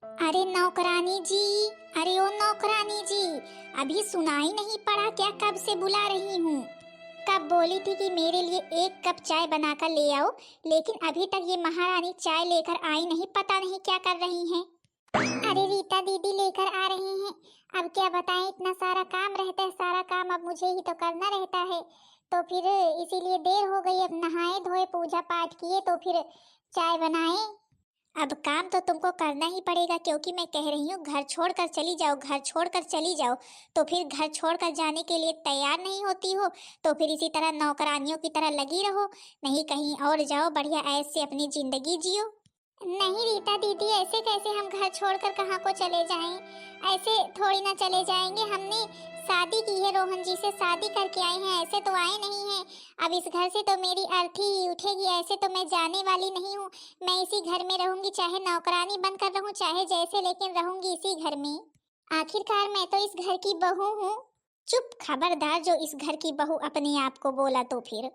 अरे नौकरानी जी, अरे ओ नौकरानी जी, अभी सुनाई नहीं पड़ा क्या? कब से बुला रही हूँ। कब बोली थी कि मेरे लिए एक कप चाय बनाकर ले आओ, लेकिन अभी तक ये महारानी चाय लेकर आई नहीं, पता नहीं क्या कर रही हैं। अरे रीता दीदी लेकर आ रही हैं। अब क्या बताएं, इतना सारा काम रहता है, सारा काम अब मुझे ही तो करना रहता है, तो फिर इसीलिए देर हो गई। अब नहाए धोए पूजा पाठ किए तो फिर चाय बनाए। अब काम तो तुमको करना ही पड़ेगा, क्योंकि मैं कह रही हूँ घर छोड़कर चली जाओ, घर छोड़कर चली जाओ। तो फिर घर छोड़कर जाने के लिए तैयार नहीं होती हो, तो फिर इसी तरह नौकरानियों की तरह लगी रहो। नहीं कहीं और जाओ, बढ़िया ऐसे अपनी जिंदगी जियो। नहीं रीता दीदी, ऐसे कैसे हम घर छोड़कर कहाँ को चले जाएं? ऐसे थोड़ी ना चले जाएंगे। हमने शादी की है, रोहन जी से शादी करके आए हैं, ऐसे तो आए नहीं हैं। अब इस घर से तो मेरी अर्थी ही उठेगी, ऐसे तो मैं जाने वाली नहीं हूँ। मैं इसी घर में रहूंगी, चाहे नौकरानी बनकर रहूं, चाहे जैसे, लेकिन रहूंगी इसी घर में। आखिरकार मैं तो इस घर की बहू हूँ। चुप, खबरदार, जो इस घर की बहू अपने आप को बोला तो फिर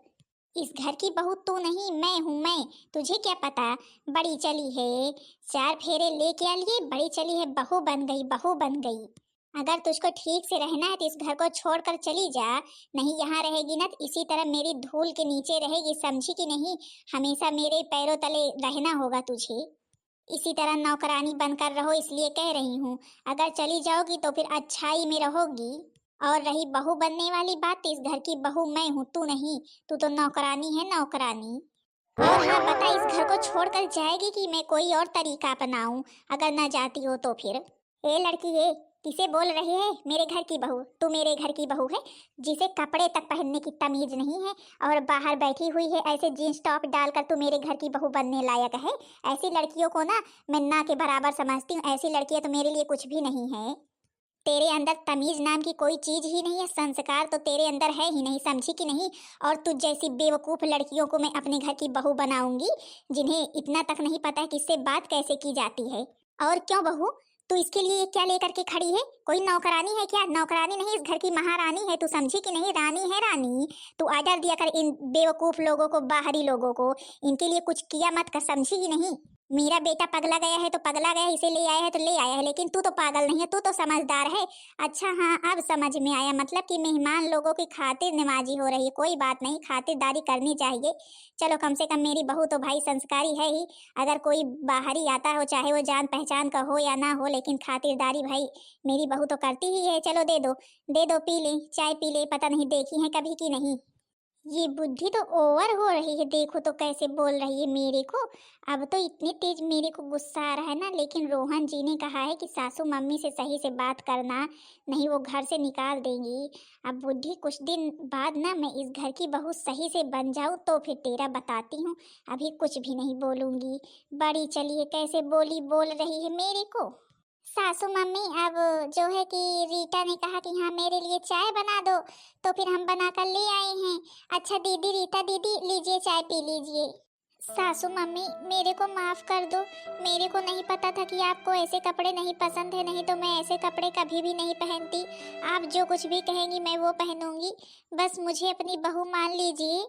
इस घर की बहू तू नहीं, मैं हूँ मैं। तुझे क्या पता? बड़ी चली है, चार फेरे लेके आ लिए, बड़ी चली है, बहू बन गई, बहू बन गई। अगर तुझको ठीक से रहना है तो इस घर को छोड़कर चली जा। नहीं यहाँ रहेगी ना तो इसी तरह मेरी धूल के नीचे रहेगी, समझी कि नहीं? हमेशा मेरे पैरों तले रहना होगा तुझे। इसी तरह नौकरानी बनकर रहो, इसलिए कह रही हूँ। अगर चली जाओगी तो फिर अच्छाई में रहोगी। और रही बहू बनने वाली बात, तो इस घर की बहू मैं हूँ, तू नहीं। तू तो नौकरानी है, नौकरानी। और हाँ बता, इस घर को छोड़कर जाएगी कि मैं कोई और तरीका अपनाऊं? अगर ना जाती हो तो फिर। ए लड़की, ए किसे बोल रही है? मेरे घर की बहू? तू मेरे घर की बहू है, जिसे कपड़े तक पहनने की तमीज नहीं है और बाहर बैठी हुई है ऐसे जींस टॉप डालकर, तू मेरे घर की बहू बनने लायक है? ऐसी लड़कियों को ना मैं ना के बराबर समझती हूँ। ऐसी लड़कियां तो मेरे लिए कुछ भी नहीं है। तेरे अंदर तमीज नाम की कोई चीज ही नहीं है, संस्कार तो तेरे अंदर है ही नहीं, समझी कि नहीं? और तुझ जैसी बेवकूफ लड़कियों को मैं अपने घर की बहू बनाऊंगी, जिन्हें इतना तक नहीं पता है किससे बात कैसे की जाती है। और क्यों बहू, तू इसके लिए क्या लेकर के खड़ी है? कोई नौकरानी है क्या? नौकरानी नहीं, इस घर की महारानी है, तू समझी कि नहीं? रानी है, रानी। तू आर्डर दिया कर इन बेवकूफ लोगों को, बाहरी लोगों को। इनके लिए कुछ किया मत कर, समझी कि नहीं? मेरा बेटा पगला गया है तो पगला गया है, इसे ले आया है तो ले आया है, लेकिन तू तो पागल नहीं है, तू तो समझदार है। अच्छा हाँ, अब समझ में आया, मतलब कि मेहमान लोगों की खातिर नवाजी हो रही है। कोई बात नहीं, खातिरदारी करनी चाहिए। चलो, कम से कम मेरी बहू तो भाई संस्कारी है ही। अगर कोई बाहरी आता हो, चाहे वो जान पहचान का हो या ना हो, लेकिन खातिरदारी भाई मेरी बहू तो करती ही है। चलो दे दो, दे दो, पी ले, चाय पी ले। पता नहीं देखी है कभी की नहीं। ये बुद्धि तो ओवर हो रही है, देखो तो कैसे बोल रही है मेरे को। अब तो इतनी तेज मेरे को गुस्सा आ रहा है ना, लेकिन रोहन जी ने कहा है कि सासू मम्मी से सही से बात करना, नहीं वो घर से निकाल देंगी। अब बुद्धि कुछ दिन बाद ना मैं इस घर की बहू सही से बन जाऊं तो फिर तेरा बताती हूँ। अभी कुछ भी नहीं बोलूंगी। बड़ी चलिए कैसे बोली बोल रही है मेरे को। सासू मम्मी, अब जो है कि रीटा ने कहा कि हाँ मेरे लिए चाय बना दो, तो फिर हम बना कर ले आए हैं। अच्छा दीदी, रीटा दीदी लीजिए चाय पी लीजिए। सासू मम्मी मेरे को माफ कर दो, मेरे को नहीं पता था कि आपको ऐसे कपड़े नहीं पसंद है, नहीं तो मैं ऐसे कपड़े कभी भी नहीं पहनती। आप जो कुछ भी कहेंगी मैं वो पहनूंगी, बस मुझे अपनी बहू मान लीजिए।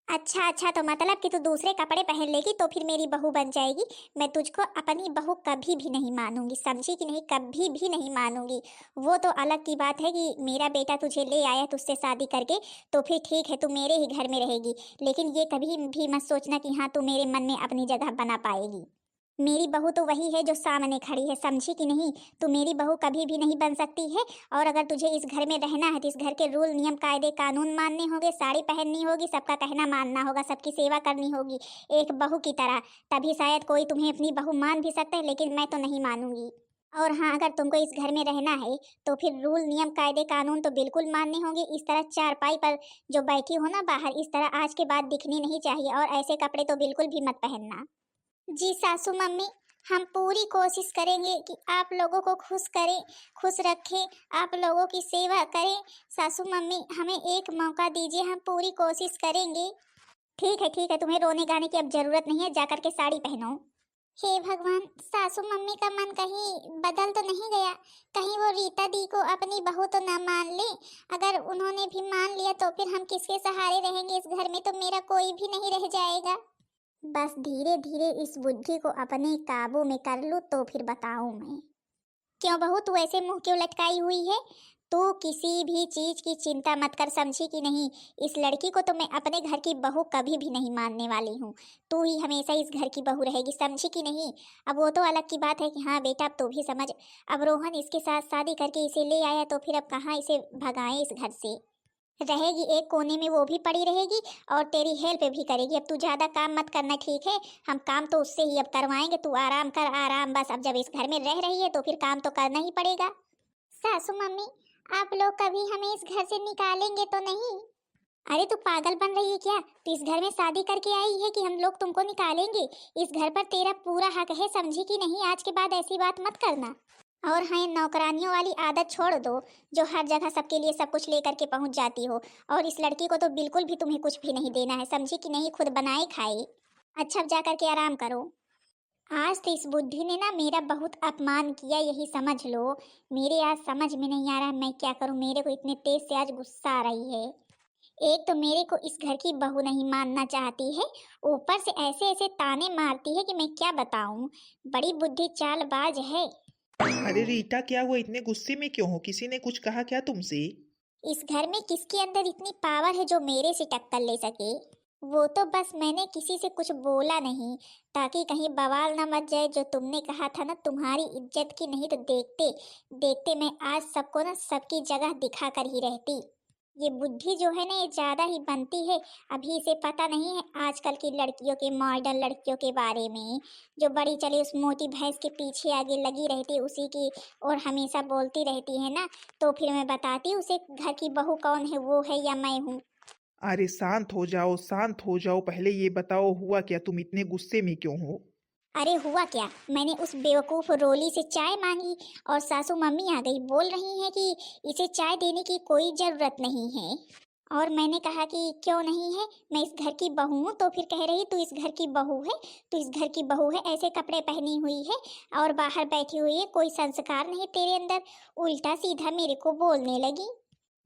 अच्छा अच्छा, तो मतलब कि तू दूसरे कपड़े पहन लेगी तो फिर मेरी बहू बन जाएगी? मैं तुझको अपनी बहू कभी भी नहीं मानूंगी, समझी कि नहीं? कभी भी नहीं मानूंगी। वो तो अलग की बात है कि मेरा बेटा तुझे ले आया तुझसे शादी करके, तो फिर ठीक है, तू मेरे ही घर में रहेगी। लेकिन ये कभी भी मत सोचना कि हाँ तू मेरे मन में अपनी जगह बना पाएगी। मेरी बहू तो वही है जो सामने खड़ी है, समझी कि नहीं? तू मेरी बहू कभी भी नहीं बन सकती है। और अगर तुझे इस घर में रहना है तो इस घर के रूल नियम कायदे कानून मानने होंगे, साड़ी पहननी होगी, सबका कहना मानना होगा, सबकी सेवा करनी होगी एक बहू की तरह। तभी शायद कोई तुम्हें अपनी बहू मान भी सकता है, लेकिन मैं तो नहीं मानूंगी। और हाँ, अगर तुमको इस घर में रहना है तो फिर रूल नियम कायदे कानून तो बिल्कुल मानने होंगे। इस तरह चारपाई पर जो बैठी हो ना बाहर, इस तरह आज के बाद दिखनी नहीं चाहिए, और ऐसे कपड़े तो बिल्कुल भी मत पहनना। जी सासू मम्मी, हम पूरी कोशिश करेंगे कि आप लोगों को खुश करें, खुश रखें, आप लोगों की सेवा करें। सासू मम्मी हमें एक मौका दीजिए, हम पूरी कोशिश करेंगे। ठीक है, तुम्हें रोने गाने की अब जरूरत नहीं है, जाकर के साड़ी पहनो। हे भगवान, सासू मम्मी का मन कहीं बदल तो नहीं गया? कहीं वो रीता दी को अपनी बहू तो ना मान ले? अगर उन्होंने भी मान लिया तो फिर हम किसके सहारे रहेंगे? इस घर में तो मेरा कोई भी नहीं रह जाएगा। बस धीरे धीरे इस बुद्धि को अपने काबू में कर लूँ तो फिर बताऊँ मैं। क्यों बहू, तू ऐसे मुंह क्यों लटकाई हुई है? तू किसी भी चीज की चिंता मत कर, समझी कि नहीं? इस लड़की को तो मैं अपने घर की बहू कभी भी नहीं मानने वाली हूँ। तू ही हमेशा इस घर की बहू रहेगी, समझी कि नहीं? अब वो तो अलग की बात है कि हाँ बेटा, अब तू भी समझ। अब रोहन इसके साथ शादी करके इसे ले आया तो फिर अब कहाँ इसे भगाएं इस घर से? रहेगी एक कोने में, वो भी पड़ी रहेगी और तेरी हेल्प भी करेगी। अब तू ज्यादा काम मत करना, ठीक है? हम काम तो उससे ही अब करवाएंगे, तू आराम कर आराम बस। अब जब इस घर में रह रही है तो फिर काम तो करना ही पड़ेगा। सासू मम्मी, आप लोग कभी हमें इस घर से निकालेंगे तो नहीं? अरे तू पागल बन रही है क्या? तू इस घर में शादी करके आई है कि हम लोग तुमको निकालेंगे? इस घर पर तेरा पूरा हक है, समझी कि नहीं? आज के बाद ऐसी बात मत करना। और हाँ, नौकरानियों वाली आदत छोड़ दो, जो हर जगह सबके लिए सब कुछ लेकर के पहुंच जाती हो। और इस लड़की को तो बिल्कुल भी तुम्हें कुछ भी नहीं देना है, समझी कि नहीं? खुद बनाए खाए। अच्छा, अब जा करके आराम करो। आज तो इस बुद्धि ने ना मेरा बहुत अपमान किया, यही समझ लो। मेरे आज समझ में नहीं आ रहा मैं क्या करूं, मेरे को इतने तेज से आज गुस्सा आ रही है। एक तो मेरे को इस घर की बहू नहीं मानना चाहती है, ऊपर से ऐसे ऐसे ताने मारती है कि मैं क्या बताऊं। बड़ी बुद्धि चालबाज है। अरे रीटा, क्या हुआ? इतने गुस्से में क्यों हो? किसी ने कुछ कहा क्या तुमसे? इस घर में किसके अंदर इतनी पावर है जो मेरे से टक्कर ले सके? वो तो बस मैंने किसी से कुछ बोला नहीं, ताकि कहीं बवाल ना मच जाए। जो तुमने कहा था ना, तुम्हारी इज्जत की नहीं तो देखते देखते मैं आज सबको ना सबकी जगह दिखा कर ही रहती। ये बुद्धि जो है ना, ये ज्यादा ही बनती है। अभी इसे पता नहीं है आजकल की लड़कियों के, मॉडर्न लड़कियों के बारे में। जो बड़ी चली उस मोटी भैंस के पीछे आगे लगी रहती उसी की, और हमेशा बोलती रहती है ना। तो फिर मैं बताती उसे घर की बहू कौन है, वो है या मैं हूँ। अरे शांत हो जाओ, शांत हो जाओ। पहले ये बताओ, हुआ क्या? तुम इतने गुस्से में क्यों हो? अरे हुआ क्या, मैंने उस बेवकूफ रोली से चाय मांगी और सासू मम्मी आ गई, बोल रही हैं कि इसे चाय देने की कोई जरूरत नहीं है। और मैंने कहा कि क्यों नहीं है, मैं इस घर की बहू हूँ। तो फिर कह रही तू इस घर की बहू है, तू इस घर की बहू है, ऐसे कपड़े पहनी हुई है और बाहर बैठी हुई है, कोई संस्कार नहीं तेरे अंदर। उल्टा सीधा मेरे को बोलने लगी।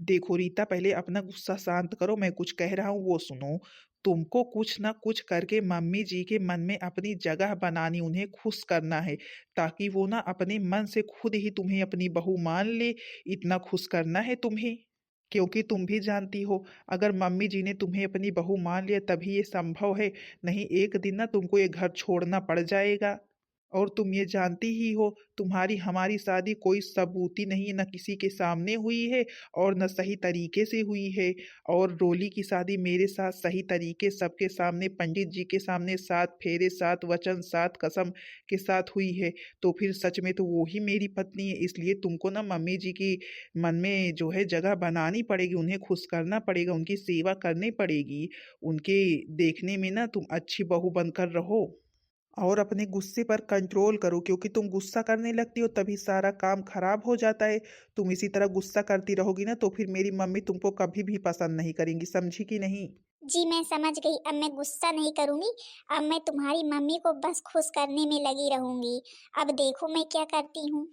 देखो रीता, पहले अपना गुस्सा शांत करो। मैं कुछ कह रहा हूँ वो सुनो। तुमको कुछ ना कुछ करके मम्मी जी के मन में अपनी जगह बनानी, उन्हें खुश करना है, ताकि वो ना अपने मन से खुद ही तुम्हें अपनी बहू मान ले। इतना खुश करना है तुम्हें। क्योंकि तुम भी जानती हो, अगर मम्मी जी ने तुम्हें अपनी बहू मान लिया तभी ये संभव है। नहीं, एक दिन ना तुमको ये घर छोड़ना पड़ जाएगा। और तुम ये जानती ही हो, तुम्हारी हमारी शादी कोई सबूती नहीं, न किसी के सामने हुई है और न सही तरीके से हुई है। और रोली की शादी मेरे साथ सही तरीके, सबके सामने, पंडित जी के सामने, 7 फेरे, 7 वचन, 7 कसम के साथ हुई है। तो फिर सच में तो वो ही मेरी पत्नी है। इसलिए तुमको ना मम्मी जी की मन में जो है जगह बनानी पड़ेगी, उन्हें खुश करना पड़ेगा, उनकी सेवा करनी पड़ेगी। उनके देखने में ना तुम अच्छी बहू बनकर रहो। और अपने गुस्से पर कंट्रोल करो, क्योंकि तुम गुस्सा करने लगती हो तभी सारा काम खराब हो जाता है। तुम इसी तरह गुस्सा करती रहोगी ना तो फिर मेरी मम्मी तुमको कभी भी पसंद नहीं करेंगी, समझी कि नहीं? जी मैं समझ गई, अब मैं गुस्सा नहीं करूंगी। अब मैं तुम्हारी मम्मी को बस खुश करने में लगी रहूंगी। अब देखो मैं क्या करती हूँ।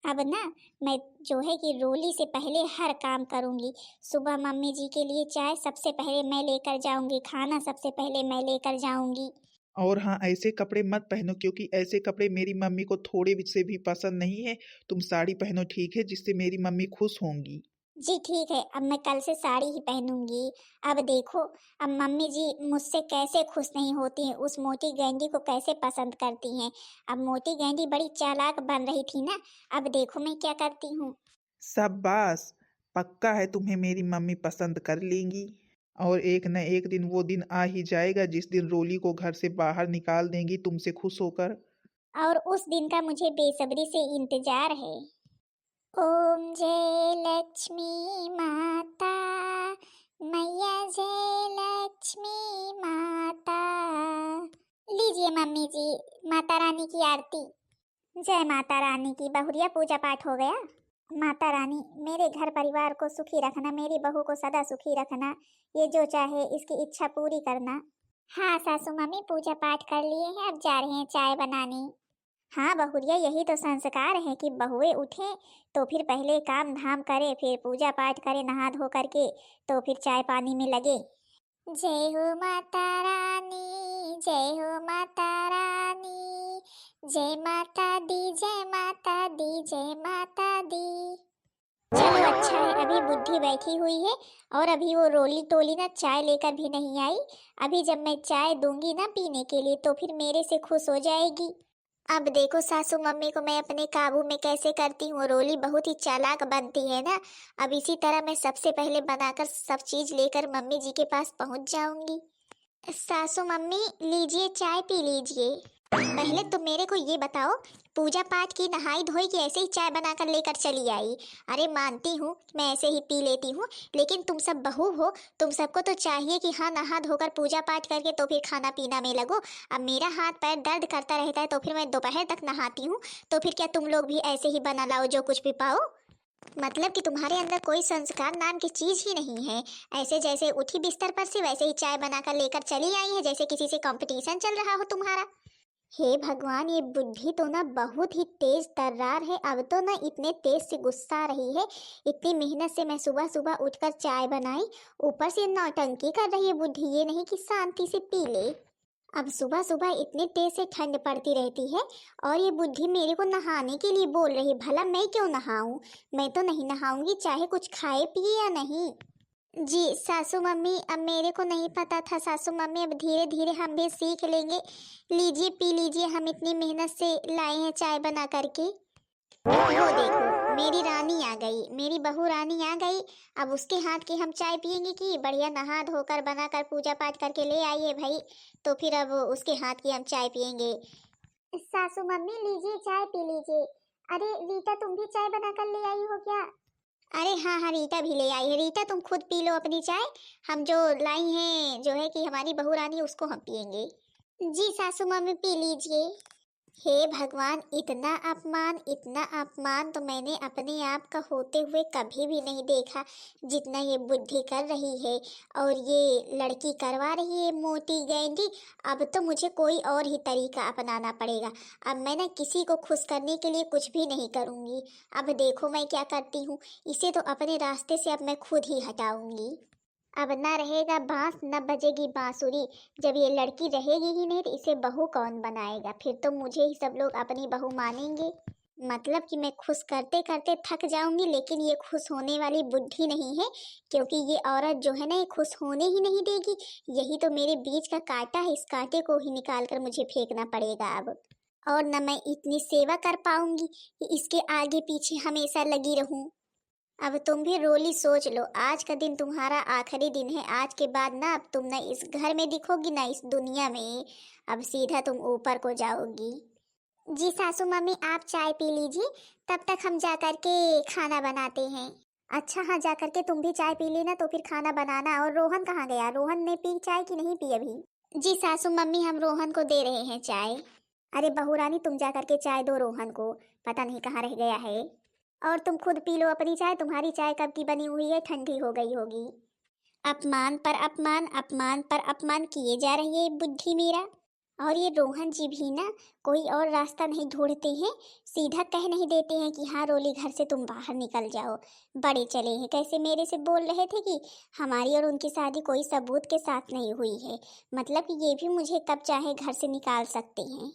अब ना मैं जो है कि रोली से पहले हर काम करूंगी। सुबह मम्मी जी के लिए चाय सबसे पहले मैं लेकर जाऊंगी, खाना सबसे पहले मैं लेकर जाऊंगी। और हाँ, ऐसे कपड़े मत पहनो, क्योंकि ऐसे कपड़े मेरी मम्मी को थोड़े भी से भी पसंद नहीं है। तुम साड़ी पहनो, ठीक है, जिससे मेरी मम्मी खुश होंगी। जी ठीक है, अब मैं कल से साड़ी ही पहनूंगी। अब देखो, अब मम्मी जी मुझसे कैसे खुश नहीं होती हैं, उस मोटी गेंडी को कैसे पसंद करती हैं। अब मोटी गेंडी बड़ी चालाक बन रही थी ना। अब देखो मैं क्या करती हूँ। शाबाश। पक्का है तुम्हें मेरी मम्मी पसंद कर लेंगी। और एक न एक दिन वो दिन आ ही जाएगा जिस दिन रोली को घर से बाहर निकाल देंगी तुमसे खुश होकर। और उस दिन का मुझे बेसब्री से इंतजार है। ओम जय लक्ष्मी माता, मैया जय लक्ष्मी माता। लीजिए मम्मी जी, माता रानी की आरती। जय माता रानी की। बहुरिया पूजा पाठ हो गया? माता रानी मेरे घर परिवार को सुखी रखना, मेरी बहू को सदा सुखी रखना, ये जो चाहे इसकी इच्छा पूरी करना। हाँ सासू मम्मी, पूजा पाठ कर लिए हैं, अब जा रहे हैं चाय बनाने। हाँ बहुरिया, यही तो संस्कार है कि बहुएं उठें तो फिर पहले काम धाम करे, फिर पूजा पाठ करे नहा धो करके, तो फिर चाय पानी में लगे। जय हो माता रानी, जय हो माता रानी, जय माता दी, जय माता दी, जय माता दी। चलो अच्छा है, अभी बुद्धि बैठी हुई है और अभी वो रोली टोली ना चाय लेकर भी नहीं आई। अभी जब मैं चाय दूंगी ना पीने के लिए तो फिर मेरे से खुश हो जाएगी। अब देखो सासू मम्मी को मैं अपने काबू में कैसे करती हूँ। रोली बहुत ही चालाक बनती है ना। अब इसी तरह मैं सबसे पहले बनाकर सब चीज लेकर मम्मी जी के पास पहुंच जाऊंगी। सासू मम्मी लीजिए चाय पी लीजिए। पहले तुम मेरे को ये बताओ, पूजा पाठ की नहाई धोई की ऐसे ही चाय बनाकर लेकर चली आई। अरे मानती हूँ मैं ऐसे ही पी लेती हूँ, लेकिन तुम सब बहू हो, तुम सबको तो चाहिए कि हाँ नहा धोकर पूजा पाठ करके तो फिर खाना पीना में लगो। अब मेरा हाथ पैर दर्द करता रहता है तो फिर मैं दोपहर तक नहाती हूँ, तो फिर क्या तुम लोग भी ऐसे ही बना लाओ जो कुछ भी पाओ? मतलब कि तुम्हारे अंदर कोई संस्कार नाम की चीज ही नहीं है। ऐसे जैसे उठी बिस्तर पर से वैसे ही चाय बनाकर लेकर चली आई है, जैसे किसी से कंपटीशन चल रहा हो तुम्हारा। हे भगवान, ये बुद्धि तो ना बहुत ही तेज तर्रार है। अब तो ना इतने तेज से गुस्सा आ रही है। इतनी मेहनत से मैं सुबह सुबह उठकर चाय बनाई, ऊपर से नौटंकी कर रही है बुद्धि। ये नहीं कि शांति से पी ले। अब सुबह सुबह इतनी तेज से ठंड पड़ती रहती है और ये बुद्धि मेरे को नहाने के लिए बोल रही है। भला मैं क्यों नहाऊं? मैं तो नहीं नहाऊंगी, चाहे कुछ खाए पिए या नहीं। जी सासू मम्मी, अब मेरे को नहीं पता था सासू मम्मी, अब धीरे धीरे हम भी सीख लेंगे। लीजिए पी लीजिए, हम इतनी मेहनत से लाए हैं चाय बना करके। वो देखो मेरी रानी आ गई, मेरी बहू रानी आ गई। अब उसके हाथ की हम चाय पियेंगे कि बढ़िया नहा धोकर बनाकर पूजा पाठ करके ले आई है भाई, तो फिर अब उसके हाथ की हम चाय पियेंगे। सासू मम्मी लीजिए चाय पी लीजिए। अरे रीता, तुम भी चाय बनाकर ले आई हो क्या? अरे हाँ हाँ, रीता भी ले आई है। रीता तुम खुद पी लो अपनी चाय, हम जो लाई हैं जो है कि हमारी बहू रानी उसको हम पियेंगे। जी सासू मम्मी पी लीजिए। हे भगवान, इतना अपमान, इतना अपमान तो मैंने अपने आप का होते हुए कभी भी नहीं देखा जितना ये बुद्धि कर रही है। और ये लड़की करवा रही है मोटी गैंडी। अब तो मुझे कोई और ही तरीका अपनाना पड़ेगा। अब मैं ना किसी को खुश करने के लिए कुछ भी नहीं करूँगी। अब देखो मैं क्या करती हूँ, इसे तो अपने रास्ते से अब मैं खुद ही हटाऊंगी। अब ना रहेगा बांस न बजेगी बांसुरी। जब ये लड़की रहेगी ही नहीं तो इसे बहू कौन बनाएगा? फिर तो मुझे ही सब लोग अपनी बहू मानेंगे। मतलब कि मैं खुश करते करते थक जाऊंगी, लेकिन ये खुश होने वाली बुद्धि नहीं है, क्योंकि ये औरत जो है ना ये खुश होने ही नहीं देगी। यही तो मेरे बीच का कांटा है, इस कांटे को ही निकाल कर मुझे फेंकना पड़ेगा अब। और न मैं इतनी सेवा कर पाऊंगी कि इसके आगे पीछे हमेशा लगी रहूं। अब तुम भी रोली सोच लो, आज का दिन तुम्हारा आखिरी दिन है। आज के बाद ना अब तुम ना इस घर में दिखोगी ना इस दुनिया में। अब सीधा तुम ऊपर को जाओगी। जी सासू मम्मी आप चाय पी लीजिए, तब तक हम जा कर के खाना बनाते हैं। अच्छा हाँ, जा कर के तुम भी चाय पी लेना तो फिर खाना बनाना। और रोहन कहाँ गया? रोहन ने पी चाय कि नहीं पी अभी? जी सासू मम्मी, हम रोहन को दे रहे हैं चाय। अरे बहू रानी, तुम जा करके चाय दो रोहन को, पता नहीं कहाँ रह गया है। और तुम खुद पी लो अपनी चाय, तुम्हारी चाय कब की बनी हुई है, ठंडी हो गई होगी। अपमान पर अपमान, अपमान पर अपमान किए जा रही है बुद्धि मेरा। और ये रोहन जी भी ना कोई और रास्ता नहीं ढूंढते हैं, सीधा कह नहीं देते हैं कि हाँ रोली घर से तुम बाहर निकल जाओ। बड़े चले हैं, कैसे मेरे से बोल रहे थे कि हमारी और उनकी शादी कोई सबूत के साथ नहीं हुई है। मतलब कि ये भी मुझे कब चाहे घर से निकाल सकते हैं।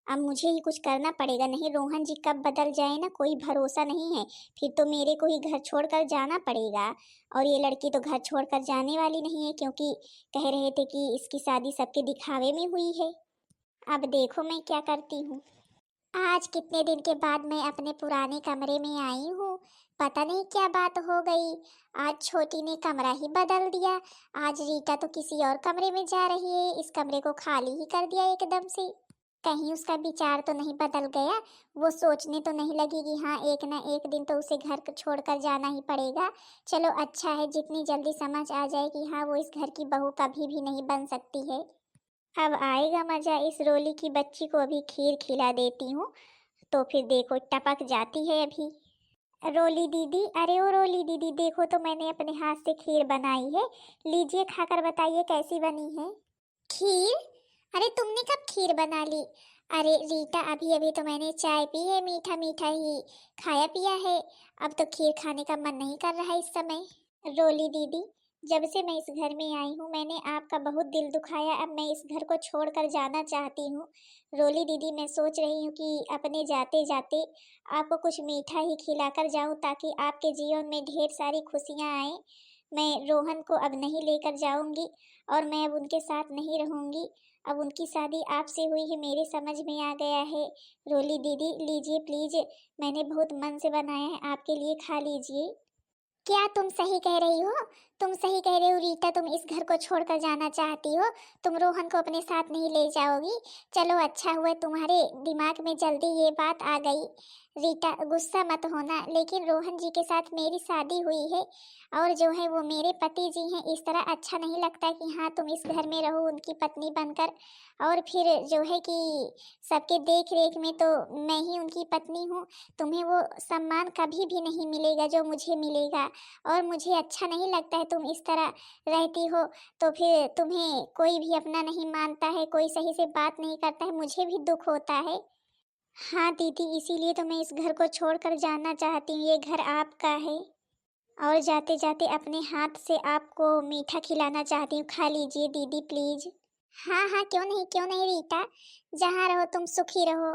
अब मुझे ही कुछ करना पड़ेगा, नहीं रोहन जी कब बदल जाए ना कोई भरोसा नहीं है। फिर तो मेरे को ही घर छोड़कर जाना पड़ेगा। और ये लड़की तो घर छोड़कर जाने वाली नहीं है, क्योंकि कह रहे थे कि इसकी शादी सबके दिखावे में हुई है। अब देखो मैं क्या करती हूँ। आज कितने दिन के बाद मैं अपने पुराने कमरे में आई हूँ। पता नहीं क्या बात हो गई, आज छोटी ने कमरा ही बदल दिया। आज रीता तो किसी और कमरे में जा रही है, इस कमरे को खाली ही कर दिया एकदम से। कहीं उसका विचार तो नहीं बदल गया? वो सोचने तो नहीं लगी कि हाँ एक ना एक दिन तो उसे घर छोड़कर जाना ही पड़ेगा। चलो अच्छा है, जितनी जल्दी समझ आ जाए कि हाँ वो इस घर की बहू कभी भी नहीं बन सकती है। अब आएगा मजा, इस रोली की बच्ची को अभी खीर खिला देती हूँ तो फिर देखो टपक जाती है अभी। रोली दीदी, अरे ओ रोली दीदी, देखो तो मैंने अपने हाथ से खीर बनाई है, लीजिए खाकर बताइए कैसी बनी है। खीर? अरे तुमने कब खीर बना ली? अरे रीता, अभी अभी तो मैंने चाय पी है, मीठा मीठा ही खाया पिया है। अब तो खीर खाने का मन नहीं कर रहा है इस समय। रोली दीदी, जब से मैं इस घर में आई हूँ मैंने आपका बहुत दिल दुखाया। अब मैं इस घर को छोड़कर जाना चाहती हूँ। रोली दीदी, मैं सोच रही हूँ कि अपने जाते जाते आपको कुछ मीठा ही खिलाकर जाऊँ ताकि आपके जीवन में ढेर सारी खुशियाँ आए। मैं रोहन को अब नहीं लेकर जाऊंगी और मैं अब उनके साथ नहीं रहूंगी। अब उनकी शादी आपसे हुई है, मेरे समझ में आ गया है। रोली दीदी, लीजिए प्लीज, मैंने बहुत मन से बनाया है आपके लिए, खा लीजिए। क्या तुम सही कह रही हो? तुम सही कह रही हो रीटा, तुम इस घर को छोड़कर जाना चाहती हो। तुम रोहन को अपने साथ नहीं ले जाओगी। चलो अच्छा हुआ तुम्हारे दिमाग में जल्दी ये बात आ गई। रीटा, गुस्सा मत होना, लेकिन रोहन जी के साथ मेरी शादी हुई है और जो है वो मेरे पति जी हैं। इस तरह अच्छा नहीं लगता कि हाँ तुम इस घर में रहो उनकी पत्नी बनकर, और फिर जो है कि सबके देख रेख में तो मैं ही उनकी पत्नी हूँ। तुम्हें वो सम्मान कभी भी नहीं मिलेगा जो मुझे मिलेगा, और मुझे अच्छा नहीं लगता है तुम इस तरह रहती हो तो फिर तुम्हें कोई भी अपना नहीं मानता है, कोई सही से बात नहीं करता है, मुझे भी दुख होता है। हाँ दीदी, इसीलिए तो मैं इस घर को छोड़कर जाना चाहती हूँ। ये घर आपका है और जाते जाते अपने हाथ से आपको मीठा खिलाना चाहती हूँ। खा लीजिए दीदी प्लीज। हाँ हाँ, क्यों नहीं रीटा, जहाँ रहो तुम सुखी रहो।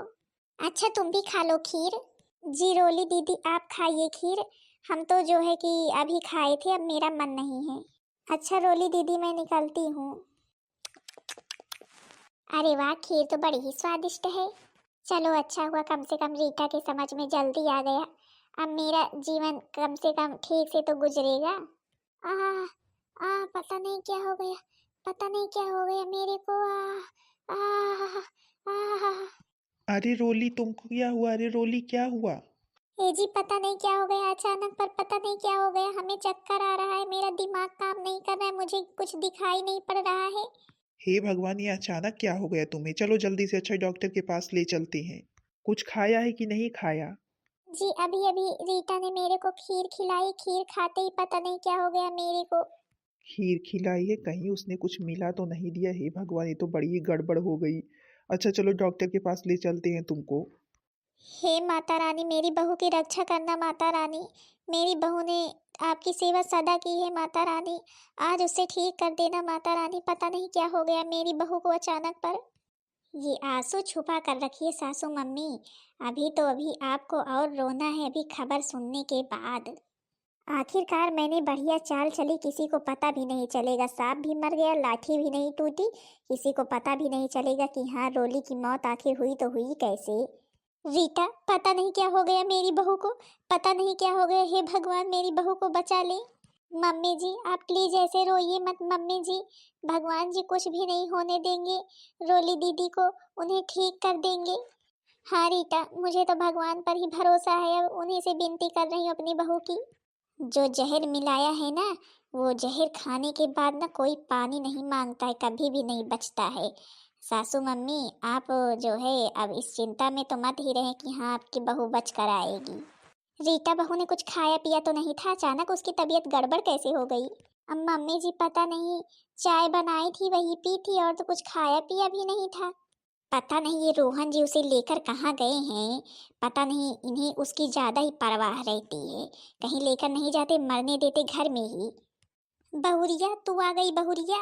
अच्छा तुम भी खा लो खीर। जी रोली दीदी, आप खाइए खीर, हम तो जो है कि अभी खाए थे, अब मेरा मन नहीं है। अच्छा रोली दीदी, मैं निकलती हूँ। अरे वाह, खीर तो बड़ी ही स्वादिष्ट है। चलो अच्छा हुआ, कम से कम रीटा के समझ में जल्दी आ गया। अब मेरा जीवन कम से कम ठीक से तो गुजरेगा। आ आ पता नहीं क्या हो गया, पता नहीं क्या हो गया मेरे को। आ आ आ अरे रोली, तुमको क्या हुआ? अरे रोली, क्या हुआ? ए जी, पता नहीं क्या हो गया अचानक, पर पता नहीं क्या हो गया, हमें चक्कर आ रहा है, मेरा दिमाग काम नहीं कर रहा है, मुझे कुछ दिखाई नहीं पड़ रहा है। हे भगवान, ये अचानक क्या हो गया तुम्हें? चलो जल्दी से अच्छा डॉक्टर के पास ले चलते हैं। कुछ खाया है कि नहीं खाया? जी अभी अभी रीटा ने मेरे को खीर खिलाई, खीर खाते ही पता नहीं क्या हो गया मेरे को। खीर खिलाई है? कहीं उसने कुछ मिला तो नहीं दिया? हे भगवान, ये तो बड़ी ही गड़बड़ हो गई। अच्छा चलो डॉक्टर के पास ले चलते हैं तुमको। हे माता रानी, मेरी बहू की रक्षा करना माता रानी। मेरी बहू ने आपकी सेवा सदा की है माता रानी, आज उसे ठीक कर देना माता रानी। पता नहीं क्या हो गया मेरी बहू को अचानक पर। ये आंसू छुपा कर रखिए सासू मम्मी, अभी तो अभी आपको और रोना है अभी खबर सुनने के बाद। आखिरकार मैंने बढ़िया चाल चली, किसी को पता भी नहीं चलेगा, सांप भी मर गया, लाठी भी नहीं टूटी, किसी को पता भी नहीं चलेगा कि हाँ रोली की मौत आखिर हुई तो हुई कैसे। रीटा, पता नहीं क्या हो गया मेरी बहू को, पता नहीं क्या हो गया, हे भगवान मेरी बहू को बचा ले। मम्मी जी आप प्लीज ऐसे रोइए मत मम्मी जी, भगवान जी कुछ भी नहीं होने देंगे रोली दीदी को, उन्हें ठीक कर देंगे। हाँ रीटा, मुझे तो भगवान पर ही भरोसा है, अब उन्हीं से विनती कर रही हूँ अपनी बहू की। जो जहर मिलाया है ना, वो जहर खाने के बाद ना कोई पानी नहीं मांगता है, कभी भी नहीं बचता है। सासू मम्मी आप जो है अब इस चिंता में तो मत ही रहे कि हाँ आपकी बहू बच कर आएगी। रीटा बहू ने कुछ खाया पिया तो नहीं था, अचानक उसकी तबीयत गड़बड़ कैसे हो गई? अब मम्मी जी पता नहीं, चाय बनाई थी वही पी थी, और तो कुछ खाया पिया भी नहीं था। पता नहीं ये रोहन जी उसे लेकर कहाँ गए हैं, पता नहीं इन्हें उसकी ज्यादा ही परवाह रहती है, कहीं लेकर नहीं जाते, मरने देते घर में ही। बहुरिया, तू आ गई बहुरिया?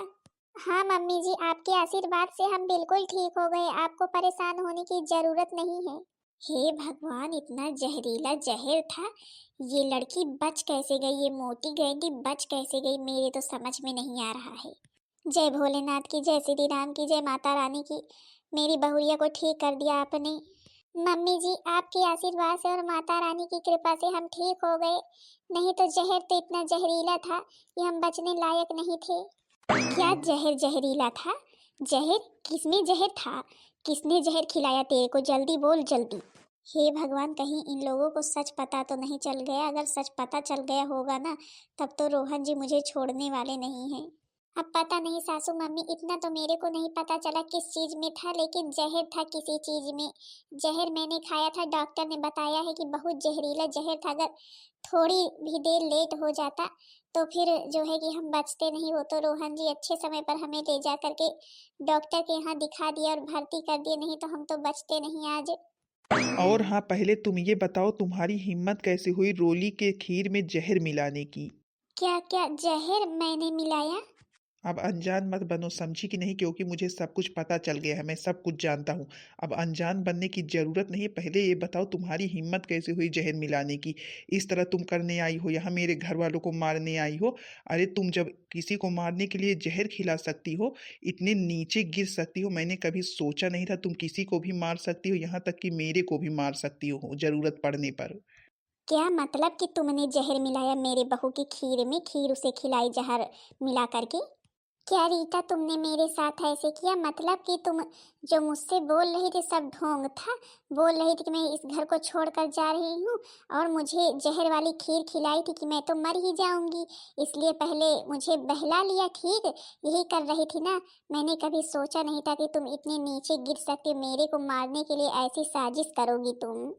हाँ मम्मी जी, आपके आशीर्वाद से हम बिल्कुल ठीक हो गए, आपको परेशान होने की जरूरत नहीं है। हे भगवान, इतना जहरीला जहर था, ये लड़की बच कैसे गई, ये मोटी गैंडी बच कैसे गई, मेरे तो समझ में नहीं आ रहा है। जय भोलेनाथ की, जय श्री राम की, जय माता रानी की, मेरी बहुरिया को ठीक कर दिया आपने। मम्मी जी आपके आशीर्वाद से और माता रानी की कृपा से हम ठीक हो गए, नहीं तो जहर तो इतना जहरीला था कि हम बचने लायक नहीं थे। क्या जहर जहरीला था? जहर? किसमें जहर था? किसने जहर खिलाया तेरे को? जल्दी बोल जल्दी। हे भगवान, कहीं इन लोगों को सच पता तो नहीं चल गया, अगर सच पता चल गया होगा ना, तब तो रोहन जी मुझे छोड़ने वाले नहीं हैं। अब पता नहीं सासू मम्मी, इतना तो मेरे को नहीं पता चला किस चीज में था, लेकिन जहर था किसी चीज में। जहर मैंने खाया था, डॉक्टर ने बताया है कि बहुत जहरीला जहर था, अगर थोड़ी भी देर लेट हो जाता तो फिर जो है कि हम बचते नहीं। वो तो रोहन जी अच्छे समय पर हमें ले जा करके डॉक्टर के यहाँ दिखा दिया और भर्ती कर दिए, नहीं तो हम तो बचते नहीं आज। और हाँ, पहले तुम ये बताओ तुम्हारी हिम्मत कैसे हुई रोली के खीर में जहर मिलाने की? क्या क्या जहर मैंने मिलाया? अब अनजान मत बनो, समझी कि नहीं, क्योंकि मुझे सब कुछ पता चल गया है, मैं सब कुछ जानता हूँ। अब अनजान बनने की ज़रूरत नहीं है। पहले ये बताओ तुम्हारी हिम्मत कैसे हुई जहर मिलाने की? इस तरह तुम करने आई हो, यहाँ मेरे घर वालों को मारने आई हो। अरे तुम जब किसी को मारने के लिए जहर खिला सकती हो, इतने नीचे गिर सकती हो, मैंने कभी सोचा नहीं था तुम किसी को भी मार सकती हो, यहाँ तक कि मेरे को भी मार सकती हो ज़रूरत पड़ने पर। क्या मतलब कि तुमने जहर मिलाया मेरे बहू की खीर में, खीर उसे खिलाई जहर मिला करके? क्या रीता तुमने मेरे साथ ऐसे किया? मतलब कि तुम जो मुझसे बोल रही थी सब ढोंग था? बोल रही थी कि मैं इस घर को छोड़कर जा रही हूँ और मुझे जहर वाली खीर खिलाई थी कि मैं तो मर ही जाऊंगी, इसलिए पहले मुझे बहला लिया, ठीक यही कर रही थी ना? मैंने कभी सोचा नहीं था कि तुम इतने नीचे गिर सकते हो, मेरे को मारने के लिए ऐसी साजिश करोगी तुम।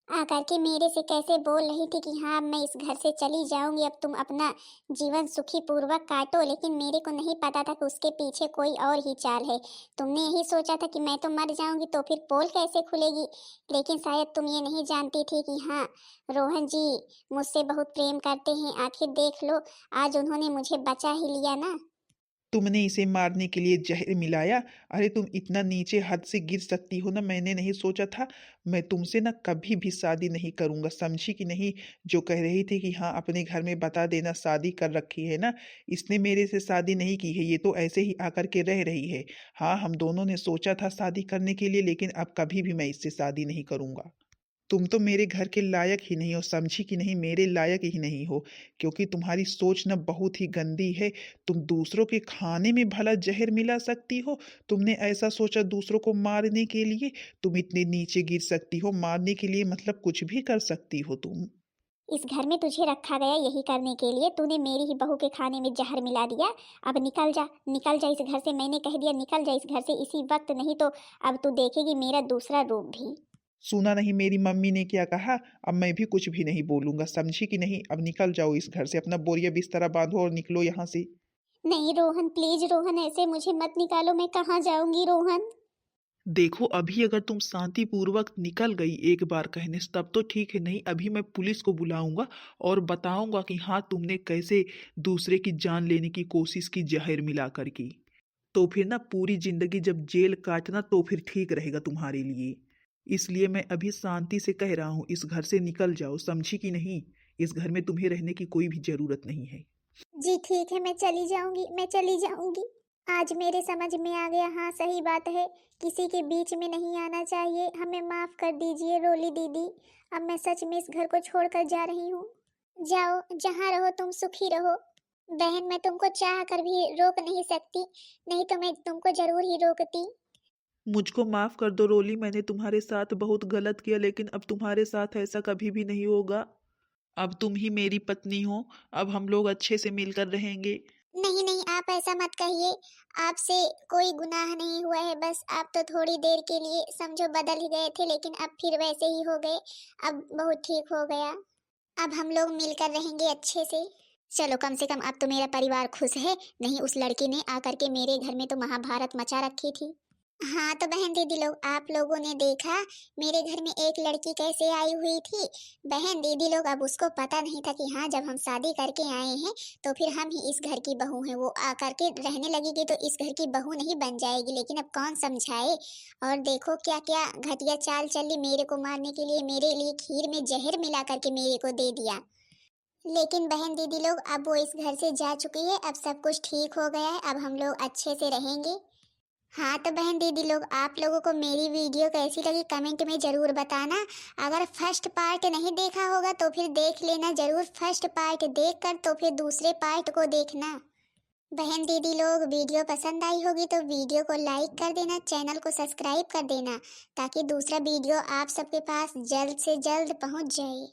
आकर के मेरे से कैसे बोल रही थी कि हाँ मैं इस घर से चली जाऊंगी, अब तुम अपना जीवन सुखी पूर्वक काटो, लेकिन मेरे को नहीं पता था कि उसके पीछे कोई और ही चाल है। तुमने यही सोचा था कि मैं तो मर जाऊंगी तो फिर पोल कैसे खुलेगी, लेकिन शायद तुम ये नहीं जानती थी कि हाँ रोहन जी मुझसे बहुत प्रेम करते हैं। आखिर देख लो, आज उन्होंने मुझे बचा ही लिया ना। तुमने इसे मारने के लिए जहर मिलाया? अरे तुम इतना नीचे हद से गिर सकती हो ना, मैंने नहीं सोचा था। मैं तुमसे ना कभी भी शादी नहीं करूंगा, समझी कि नहीं? जो कह रही थी कि हाँ अपने घर में बता देना शादी कर रखी है ना, इसने मेरे से शादी नहीं की है, ये तो ऐसे ही आकर के रह रही है। हाँ हम दोनों ने सोचा था शादी करने के लिए, लेकिन अब कभी भी मैं इससे शादी नहीं करूंगा। तुम तो मेरे घर के लायक ही नहीं हो, समझी कि नहीं? मेरे लायक ही नहीं हो, क्योंकि तुम्हारी सोच ना बहुत ही गंदी है। तुम दूसरों के खाने में भला जहर मिला सकती हो? तुमने ऐसा सोचा दूसरों को मारने के लिए? तुम इतने नीचे गिर सकती हो मारने के लिए, मतलब कुछ भी कर सकती हो तुम। इस घर में तुझे रखा गया यही करने के लिए, तूने मेरी ही बहू के खाने में जहर मिला दिया। अब निकल जा, निकल जा इस घर से, मैंने कह दिया निकल जा इस घर से इसी वक्त, नहीं तो अब तू देखेगी मेरा दूसरा रूप भी। सुना नहीं मेरी मम्मी ने क्या कहा? अब मैं भी कुछ भी नहीं बोलूंगा, समझी कि नहीं? अब निकल जाओ इस घर से, अपना बोरिया बिस्तरा बांधो और निकलो यहाँ से। नहीं रोहन, प्लीज रोहन, ऐसे मुझे मत निकालो, मैं कहाँ जाऊंगी रोहन? देखो अभी अगर तुम शांतिपूर्वक निकल गई एक बार कहने से तब तो ठीक है, नहीं अभी मैं पुलिस को बुलाऊंगा और बताऊंगा कि हाँ तुमने कैसे दूसरे की जान लेने की कोशिश की जहर मिलाकर की। तो फिर ना पूरी जिंदगी जब जेल काटना तो फिर ठीक रहेगा तुम्हारे लिए। इसलिए मैं अभी शांति से कह रहा हूँ इस घर से निकल जाओ, समझी कि नहीं? इस घर में तुम्हें रहने की कोई भी जरूरत नहीं है। जी ठीक है, मैं चली जाऊंगी, मैं चली जाऊंगी। आज मेरे समझ में आ गया, हाँ सही बात है, किसी के बीच में नहीं आना चाहिए। हमें माफ कर दीजिए रोली दीदी, अब मैं सच में इस घर को छोड़कर जा रही हूँ। जाओ, जहाँ रहो तुम सुखी रहो। बहन मैं तुमको चाह कर भी रोक नहीं सकती, नहीं तो मैं तुमको जरूर ही रोकती। मुझको माफ कर दो रोली, मैंने तुम्हारे साथ बहुत गलत किया, लेकिन अब तुम्हारे साथ ऐसा कभी भी नहीं होगा। अब तुम ही मेरी पत्नी हो, अब हम लोग अच्छे से मिलकर रहेंगे। नहीं नहीं, आप ऐसा मत कहिए, आपसे कोई गुनाह नहीं हुआ है, बस आप तो थोड़ी देर के लिए समझो बदल ही गए थे, लेकिन अब फिर वैसे ही हो गए। अब बहुत ठीक हो गया, अब हम लोग मिलकर रहेंगे अच्छे से। चलो कम से कम अब तो मेरा परिवार खुश है, नहीं उस लड़की ने आकर के मेरे घर में तो महाभारत मचा रखी थी। हाँ तो बहन दीदी लोग, आप लोगों ने देखा मेरे घर में एक लड़की कैसे आई हुई थी। बहन दीदी लोग, अब उसको पता नहीं था कि हाँ जब हम शादी करके आए हैं तो फिर हम ही इस घर की बहू हैं। वो आकर के रहने लगेगी तो इस घर की बहू नहीं बन जाएगी, लेकिन अब कौन समझाए। और देखो क्या क्या घटिया चाल चली, मेरे को मारने के लिए मेरे लिए खीर में जहर मिला करके मेरे को दे दिया। लेकिन बहन दीदी लोग, अब वो इस घर से जा चुकी है, अब सब कुछ ठीक हो गया है, अब हम लोग अच्छे से रहेंगे। हाँ तो बहन दीदी लोग, आप लोगों को मेरी वीडियो कैसी लगी कमेंट में ज़रूर बताना। अगर फर्स्ट पार्ट नहीं देखा होगा तो फिर देख लेना ज़रूर, फर्स्ट पार्ट देखकर तो फिर दूसरे पार्ट को देखना। बहन दीदी लोग, वीडियो पसंद आई होगी तो वीडियो को लाइक कर देना, चैनल को सब्सक्राइब कर देना, ताकि दूसरा वीडियो आप सबके पास जल्द से जल्द पहुंच जाए।